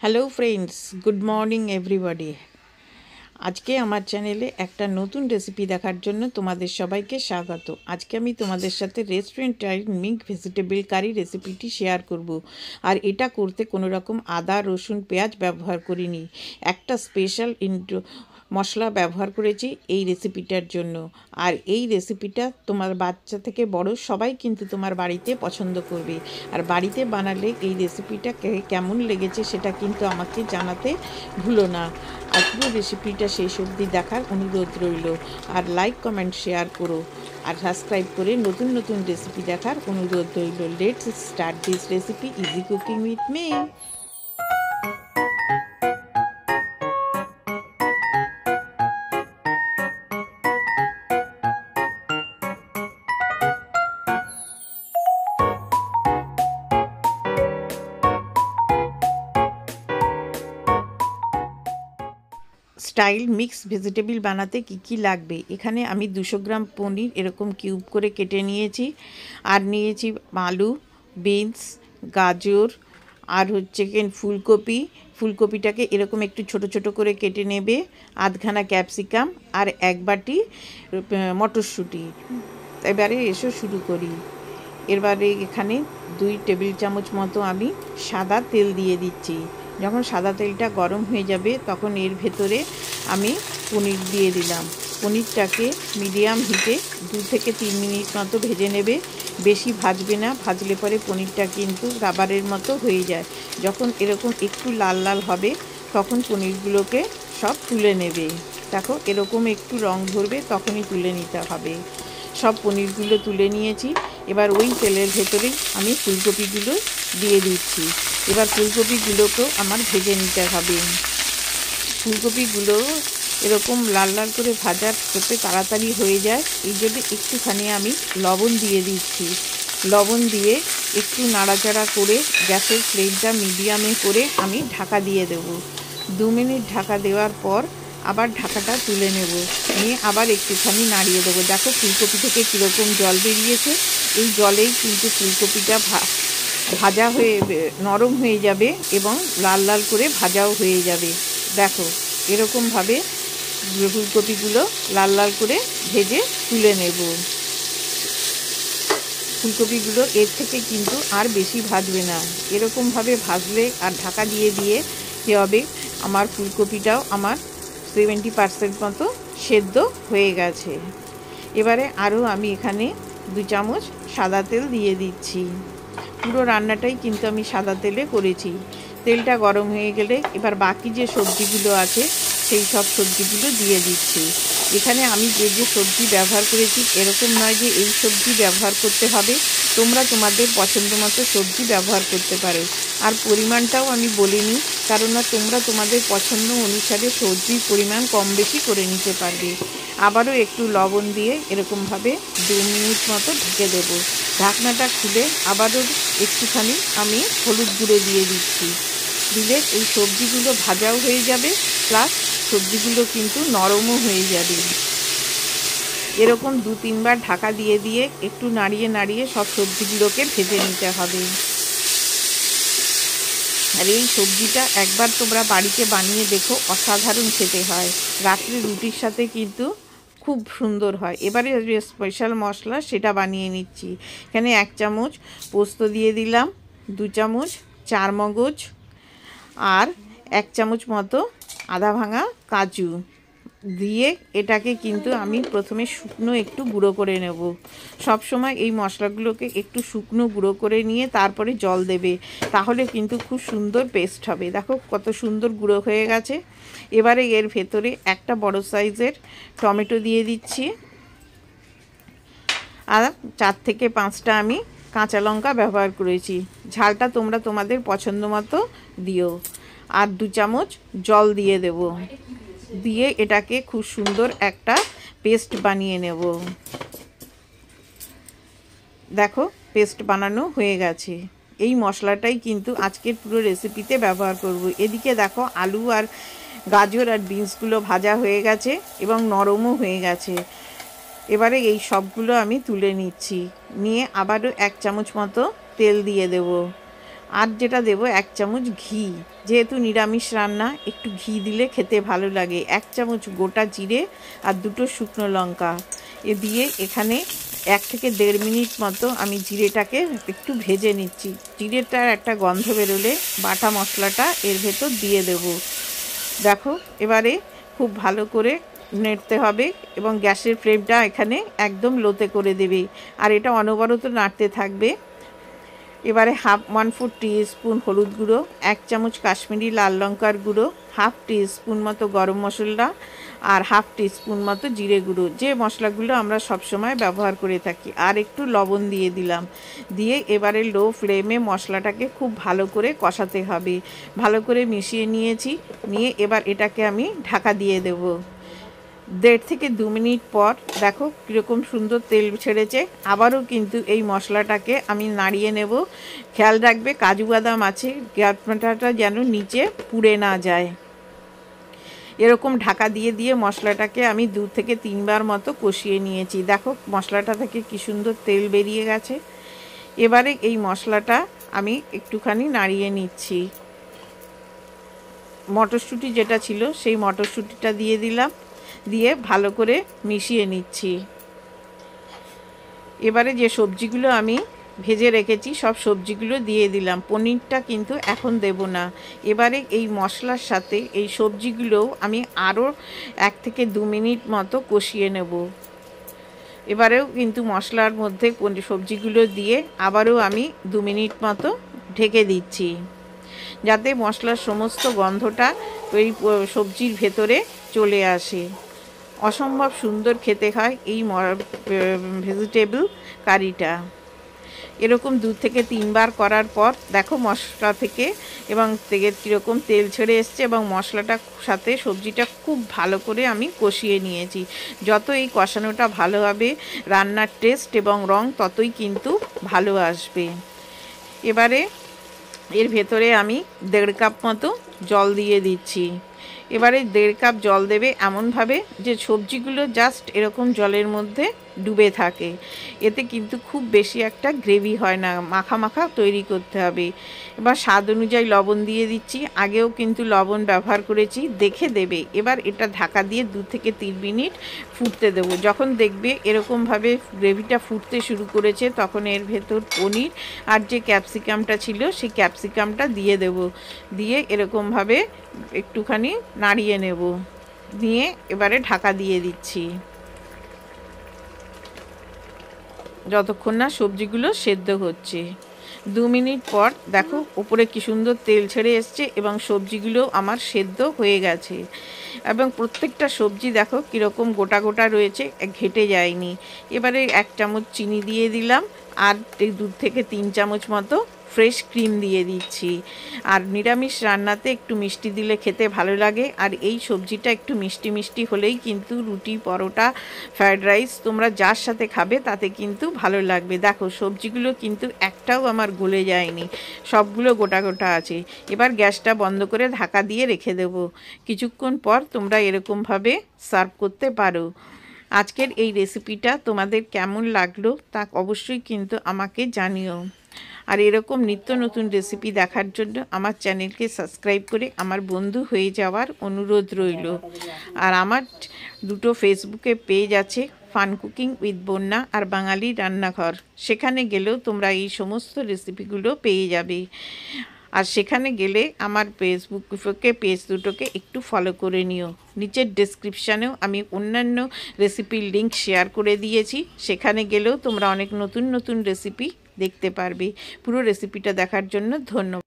Hello friends, good morning everybody. আজকে আমার চ্যানেলে একটা নতুন রেসিপি দেখার জন্য তোমাদের সবাইকে স্বাগত। আজকে আমি তোমাদের সাথে রেস্টুরেন্ট স্টাইল মিক্স ভেজিটেবল কারি রেসিপিটি শেয়ার করব। আর এটা করতে কোনো রকম আদা রসুন পেঁয়াজ ব্যবহার করিনি। একটা স্পেশাল মশলা ব্যবহার করেছি এই রেসিপিটার জন্য। আর এই রেসিপিটা তোমার বাচ্চা থেকে বড় সবাই কিন্তু তোমার বাড়িতে পছন্দ করবে। আর বাড়িতে বানালে এই রেসিপিটা কেমন লেগেছে সেটা কিন্তু আমাকে জানাতে ভুলো না। আর পুরো রেসিপিটা শেষ অবধি দেখার অনুরোধ রইল। আর লাইক কমেন্ট শেয়ার করো আর সাবস্ক্রাইব করে নতুন নতুন রেসিপি দেখার অনুরোধ রইল। Let's start this recipe easy cooking with me. Style mix vegetable বানাতে কি কি লাগবে, এখানে আমি 200 গ্রাম পনির এরকম কিউব করে কেটে নিয়েছি। আর নিয়েছি আলু, বিনস, গাজর, আর হচ্ছে ফুলকপিটাকে এরকম একটু ছোট ছোট করে কেটে নেবে, আধখানা ক্যাপসিকাম, আর এক বাটি মটরশুঁটি। এবারে এসো শুরু করি। এবারে এখানে 2 টেবিল চামচ মতো আমি সাদা তেল দিয়ে দিচ্ছি। যখন সাদা তেলটা গরম হয়ে যাবে তখন এর ভেতরে আমি পনির দিয়ে দিলাম। পনিরটাকে মিডিয়াম হিটে 2 থেকে 3 মিনিট মতো ভেজে নেবে। বেশি ভাজবে না, ভাজলে পরে পনিরটা কিন্তু রাবারের মতো হয়ে যায়। যখন এরকম একটু লাল লাল হবে তখন পনিরগুলোকে সব তুলে নেবে। দেখো এরকম একটু রং ধরবে তখনই তুলে নিতে হবে। সব পনিরগুলো তুলে নিয়েছি। এবার ওই তেলের ভেতরেই আমি ফুলকপিগুলো দিয়ে দিচ্ছি। এবার ফুলকপিগুলোকেও আমার ভেজে নিতে হবে। ফুলকপিগুলো এরকম লাল লাল করে ভাজার যাতে তাড়াতাড়ি হয়ে যায় এই জন্য একটুখানি আমি লবণ দিয়ে দিচ্ছি। লবণ দিয়ে একটু নাড়াচাড়া করে গ্যাসের ফ্লেমটা মিডিয়ামে করে আমি ঢাকা দিয়ে দেব। 2 মিনিট ঢাকা দেওয়ার পর আবার ঢাকাটা তুলে নেব, নিয়ে আবার একটুখানি নাড়িয়ে দেবো। দেখো ফুলকপি থেকে কীরকম জল বেরিয়েছে। এই জলেই কিন্তু ফুলকপিটা ভাজা হয়ে নরম হয়ে যাবে এবং লাল লাল করে ভাজাও হয়ে যাবে। দেখো এরকমভাবে ফুলকপিগুলো লাল লাল করে ভেজে তুলে নেব। ফুলকপিগুলো এর থেকে কিন্তু আর বেশি ভাজবে না। এরকমভাবে ভাজলে আর ঢাকা দিয়ে দিয়ে কী হবে, আমার ফুলকপিটাও আমার 70% মতো সেদ্ধ হয়ে গেছে। এবারে আরও আমি এখানে 2 চামচ সাদা তেল দিয়ে দিচ্ছি। পুরো রান্নাটাই কিন্তু আমি সাদা তেলে করেছি। তেলটা গরম হয়ে গেলে এবার বাকি যে সবজিগুলো আছে সেই সব সবজিগুলো দিয়ে দিচ্ছি। এখানে আমি যে যে সবজি ব্যবহার করেছি এরকম নয় যে এই সবজি ব্যবহার করতে হবে, তোমরা তোমাদের পছন্দ মতো সবজি ব্যবহার করতে পারো। আর পরিমাণটাও আমি বলিনি, কারণ তোমরা তোমাদের পছন্দ অনুসারে সবজির পরিমাণ কম বেশি করে নিতে পারবে। আবারও একটু লবণ দিয়ে এরকমভাবে 2 মিনিট মতো ঢেকে দেবো। ঢাকনাটা খুলে আবারও একটুখানি আমি হলুদ গুঁড়ো দিয়ে দিচ্ছি। দিলে এই সবজিগুলো ভাজাও হয়ে যাবে, প্লাস সবজিগুলো কিন্তু নরমও হয়ে যাবে। এরকম 2-3 বার ঢাকা দিয়ে দিয়ে একটু নাড়িয়ে নাড়িয়ে সব সবজিগুলোকে ভেজে নিতে হবে। আর এই সবজিটা একবার তোমরা বাড়িতে বানিয়ে দেখো, অসাধারণ খেতে হয়। রাত্রে রুটির সাথে কিন্তু খুব সুন্দর হয়। এবারে যে স্পেশাল মশলা সেটা বানিয়ে নিচ্ছি। এখানে 1 চামচ পোস্ত দিয়ে দিলাম, 2 চামচ চারমগজ, আর 1 চামচ মতো আধা ভাঙা কাজু দিয়ে এটাকে কিন্তু আমি প্রথমে শুকনো একটু গুঁড়ো করে নেব। সব সময় এই মশলাগুলোকে একটু শুকনো গুঁড়ো করে নিয়ে তারপরে জল দেবে, তাহলে কিন্তু খুব সুন্দর পেস্ট হবে। দেখো কত সুন্দর গুঁড়ো হয়ে গেছে। এবারে এর ভেতরে একটা বড় সাইজের টমেটো দিয়ে দিচ্ছি, আর 4 থেকে 5টা আমি কাঁচা লঙ্কা ব্যবহার করেছি। ঝালটা তোমরা তোমাদের পছন্দ মতো দিও। আর 2 চামচ জল দিয়ে দেব, দিয়ে এটাকে খুব সুন্দর একটা পেস্ট বানিয়ে নেব। দেখো পেস্ট বানানো হয়ে গেছে। এই মশলাটাই কিন্তু আজকের পুরো রেসিপিতে ব্যবহার করব। এদিকে দেখো আলু আর গাজর আর বিনসগুলো ভাজা হয়ে গেছে এবং নরমও হয়ে গেছে। এবারে এই সবগুলো আমি তুলে নিচ্ছি, নিয়ে আবারও 1 চামচ মতো তেল দিয়ে দেব। আর যেটা দেব 1 চামচ ঘি, যেহেতু নিরামিষ রান্না একটু ঘি দিলে খেতে ভালো লাগে। 1 চামচ গোটা জিরে আর 2টো শুকনো লঙ্কা এ দিয়ে এখানে 1 থেকে 1.5 মিনিট মতো আমি জিরেটাকে একটু ভেজে নিচ্ছি। জিরেটার একটা গন্ধ বেরোলে বাটা মশলাটা এর ভেতর দিয়ে দেব। দেখো এবারে খুব ভালো করে নেড়তে হবে এবং গ্যাসের ফ্লেমটা এখানে একদম লোতে করে দেবে আর এটা অনবরত নাড়তে থাকবে। এবারে 1/4 টিস্পুন হলুদ গুঁড়ো, 1 চামচ কাশ্মীরি লাল লঙ্কার গুঁড়ো, 1/2 টিস্পুন মতো গরম মশলা আর 1/2 টিস্পুন মতো জিরে গুঁড়ো, যে মশলাগুলো আমরা সবসময় ব্যবহার করে থাকি, আর একটু লবণ দিয়ে দিলাম। দিয়ে এবারে লো ফ্লেমে মশলাটাকে খুব ভালো করে কষাতে হবে। ভালো করে মিশিয়ে নিয়েছি, নিয়ে এবার এটাকে আমি ঢাকা দিয়ে দেবো। 1.5 থেকে 2 মিনিট পর দেখো কীরকম সুন্দর তেল ছেড়েছে। আবারও কিন্তু এই মশলাটাকে আমি নাড়িয়ে নেব। খেয়াল রাখবে কাজু বাদাম আছে, গাঁটটা যেন নিচে পুড়ে না যায়। এরকম ঢাকা দিয়ে দিয়ে মশলাটাকে আমি 2 থেকে 3 বার মতো কষিয়ে নিয়েছি। দেখো মশলাটা থেকে কী সুন্দর তেল বেরিয়ে গেছে। এবারে এই মশলাটা আমি একটুখানি নাড়িয়ে নিচ্ছি। মটরশুঁটি যেটা ছিল সেই মটরশুঁটিটা দিয়ে দিলাম, দিয়ে ভালো করে মিশিয়ে নিচ্ছি। এবারে যে সবজিগুলো আমি ভেজে রেখেছি সব সবজিগুলো দিয়ে দিলাম। পনিরটা কিন্তু এখন দেব না। এবারে এই মশলার সাথে এই সবজিগুলোও আমি আরও 1 থেকে 2 মিনিট মতো কষিয়ে নেব। এবারেও কিন্তু মশলার মধ্যে সবজিগুলো দিয়ে আবারও আমি 2 মিনিট মতো ঢেকে দিচ্ছি, যাতে মশলার সমস্ত গন্ধটা ওই সবজির ভেতরে চলে আসে। অসম্ভব সুন্দর খেতে হয় এই ভেজিটেবল কারিটা। এরকম 2 থেকে 3 বার করার পর দেখো মশলা থেকে এবং থেকে কীরকম তেল ছেড়ে এসছে এবং মশলাটার সাথে সবজিটা খুব ভালো করে আমি কষিয়ে নিয়েছি। যত এই কষানোটা ভালো হবে রান্নার টেস্ট এবং রং ততই কিন্তু ভালো আসবে। এবারে এর ভেতরে আমি 1.5 কাপ মতো জল দিয়ে দিচ্ছি। এবারে 1.5 কাপ জল দেবে এমনভাবে যে সবজিগুলো জাস্ট এরকম জলের মধ্যে ডুবে থাকে। এতে কিন্তু খুব বেশি একটা গ্রেভি হয় না, মাখা মাখা তৈরি করতে হবে। এবার স্বাদ অনুযায়ী লবণ দিয়ে দিচ্ছি। আগেও কিন্তু লবণ ব্যবহার করেছি, দেখে দেবে। এবার এটা ঢাকা দিয়ে 2 থেকে 3 মিনিট ফুটতে দেবো। যখন দেখবে এরকমভাবে গ্রেভিটা ফুটতে শুরু করেছে তখন এর ভেতর পনির আর যে ক্যাপসিকামটা ছিল সেই ক্যাপসিকামটা দিয়ে দেব। দিয়ে এরকমভাবে একটুখানি নাড়িয়ে নেব, নিয়ে এবারে ঢাকা দিয়ে দিচ্ছি যতক্ষণ না সবজিগুলো সেদ্ধ হচ্ছে। 2 মিনিট পর দেখো উপরে কি সুন্দর তেল ছেড়ে এসছে এবং সবজিগুলো আমার সেদ্ধ হয়ে গেছে এবং প্রত্যেকটা সবজি দেখো কীরকম গোটা গোটা রয়েছে, ঘেটে যায়নি। এবারে 1 চামচ চিনি দিয়ে দিলাম আর 2 থেকে 3 চামচ মতো ফ্রেশ ক্রিম দিয়ে দিচ্ছি। আর নিরামিষ রান্নাতে একটু মিষ্টি দিলে খেতে ভালো লাগে, আর এই সবজিটা একটু মিষ্টি মিষ্টি হলেই কিন্তু রুটি, পরোটা, ফ্রায়েড রাইস তোমরা যার সাথে খাবে তাতে কিন্তু ভালো লাগবে। দেখো সবজিগুলো কিন্তু একটাও আমার গলে যায়নি, সবগুলো গোটা গোটা আছে। এবার গ্যাসটা বন্ধ করে ঢাকা দিয়ে রেখে দেব। কিছুক্ষণ পর তোমরা এরকমভাবে সার্ভ করতে পারো। আজকের এই রেসিপিটা তোমাদের কেমন লাগলো তা অবশ্যই কিন্তু আমাকে জানিও। আর এরকম নিত্য নতুন রেসিপি দেখার জন্য আমার চ্যানেলকে সাবস্ক্রাইব করে আমার বন্ধু হয়ে যাওয়ার অনুরোধ রইল। আর আমার 2টো ফেসবুকে পেজ আছে, ফান কুকিং উইথ বন্যা আর বাঙালি রান্নাঘর। সেখানে গেলেও তোমরা এই সমস্ত রেসিপিগুলো পেয়ে যাবে। আর সেখানে গেলে আমার ফেসবুকে পেজ দুটোকে একটু ফলো করে নিও। নিচের ডেসক্রিপশানেও আমি অন্যান্য রেসিপির লিঙ্ক শেয়ার করে দিয়েছি, সেখানে গেলেও তোমরা অনেক নতুন নতুন রেসিপি দেখতে পারবে। পুরো রেসিপিটা দেখার জন্য ধন্যবাদ।